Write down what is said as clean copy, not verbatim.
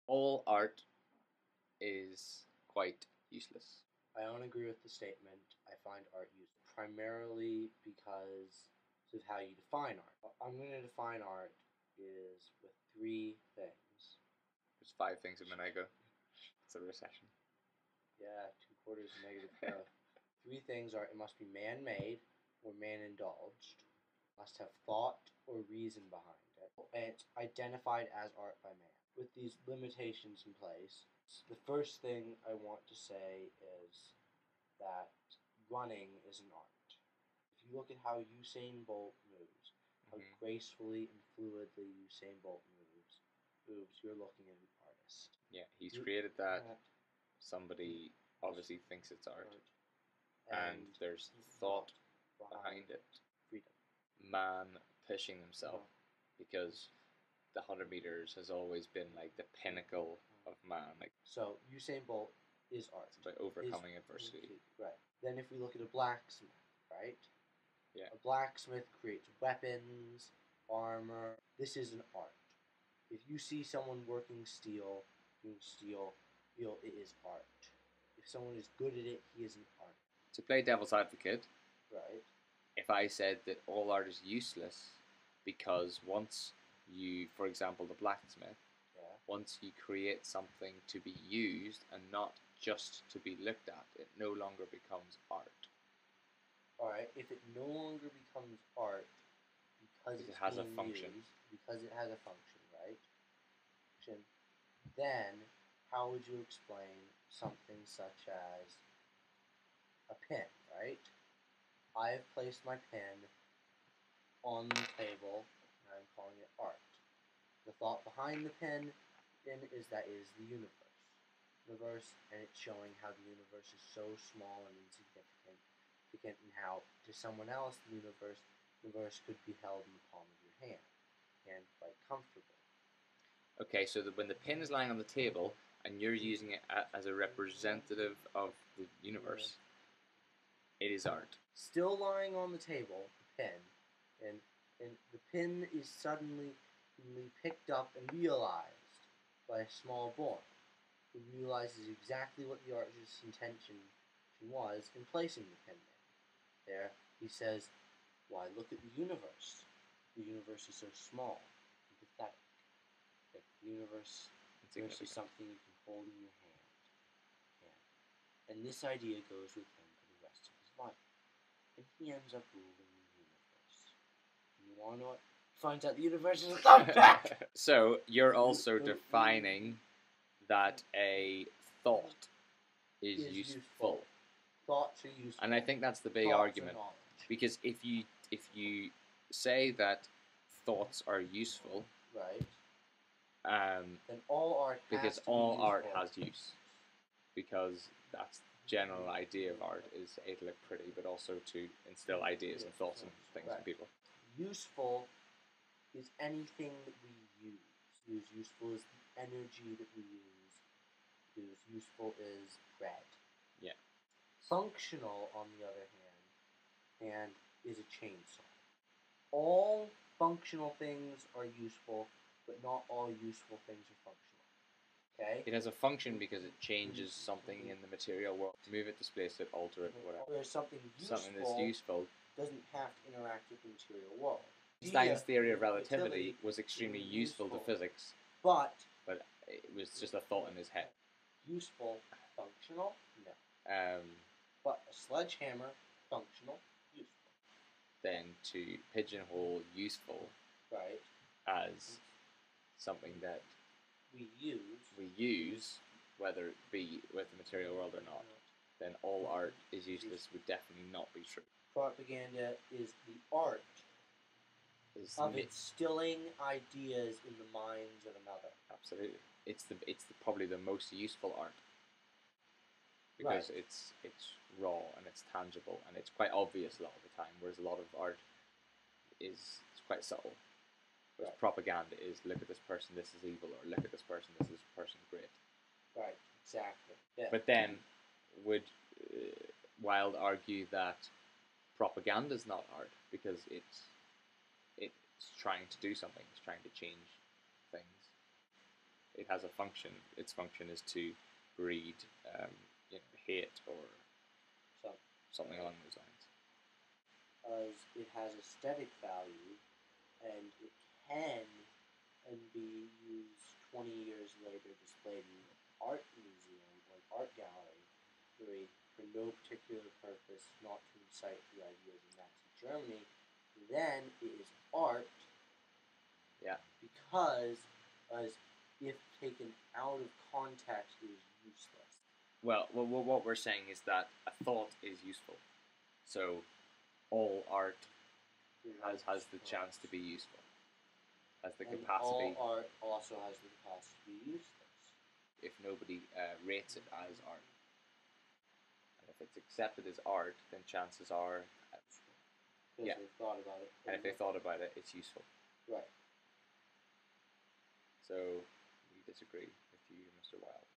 all art is quite useless. I don't agree with the statement. I find art useful primarily because of how you define art. What I'm going to define art is with three things. There's 5 things a minute ago. It's a recession. Yeah, 2/4 negative growth. 3 things are: it must be man-made or man-indulged, must have thought or reason behind it, and it's identified as art by man. With these limitations in place, the first thing I want to say is that running is an art. If you look at how Usain Bolt moves, how gracefully and fluidly Usain Bolt moves, you're looking at an artist. Yeah, he's created that. Somebody obviously thinks it's art. And there's thought behind it. Freedom. Man pushing himself, because the 100 meters has always been like the pinnacle of man. Like, so Usain Bolt is art. It's about overcoming adversity. Right. Then if we look at a blacksmith, right? Yeah. A blacksmith creates weapons, armor. This is an art. If you see someone working steel, doing steel, it is art. If someone is good at it, he is an art. To play devil's advocate, right? If I said that all art is useless because once you, for example, the blacksmith, once you create something to be used and not just to be looked at, it no longer becomes art. Alright, if it no longer becomes art because it has a function. Because it has a function, right? Then how would you explain something such as a pen, right? I have placed my pen on the table and I'm calling it art. The thought behind the pen then is that it is the universe, and it's showing how the universe is so small and insignificant, and how to someone else the universe could be held in the palm of your hand and quite comfortable. Okay, so that when the pen is lying on the table and you're using it as a representative of the universe, it is art. Still lying on the table, the pen, and the pen is suddenly picked up and realized by a small boy who realizes exactly what the artist's intention was in placing the pen there. He says, "Why, look at the universe. The universe is so small and pathetic. The universe is something you can hold in your hand." And this idea goes with him for the rest of his life. And he ends up ruling the universe. And you want to know what? He finds out the universe is not back! So you're also defining that a thought is useful. Thoughts are useful. And I think that's the big argument. Because if you say that thoughts are useful, right, then all art has use. Because that's the general idea of art, is A, to look pretty, but also to instill ideas and thoughts and things in people. Useful is anything that we use. Useful is the energy that we use. Useful is bread. Yeah. Functional, on the other hand, is a chainsaw. All functional things are useful, but not all useful things are functional. Okay? It has a function because it changes something in the material world. Move it, displace it, alter it, whatever. Whereas something that's useful doesn't have to interact with the material world. Einstein's theory of relativity was extremely useful to physics, but it was just a thought in his head. Useful, functional, no. But a sledgehammer, functional, useful. Then to pigeonhole useful, right, as something that we use, whether it be with the material world or not, then all art is useless would definitely not be true. Propaganda is the art of instilling ideas in the minds of another. Absolutely. It's probably the most useful art. Because it's raw and it's tangible and it's quite obvious a lot of the time, whereas a lot of art is quite subtle. Whereas propaganda is, look at this person, this is evil, or look at this person great. Right, exactly. Yeah. But then, would Wilde argue that propaganda is not art because it's trying to do something, it's trying to change things. it has a function. Its function is to breed, hate or So, something along those lines. As it has aesthetic value, and it can and be used 20 years later, displayed in an art museum or an art gallery for no particular purpose, not to incite the ideas of Nazi Germany, then it is art. Yeah. Because, as if taken out of context, it is useless. Well, what we're saying is that a thought is useful. So all art has the chance to be useful. Has the capacity. All art also has the capacity to be useless. If nobody rates it as art. And if it's accepted as art, then chances are... Because they've thought about it. And if they thought about it, it's useful. Right. So, we disagree.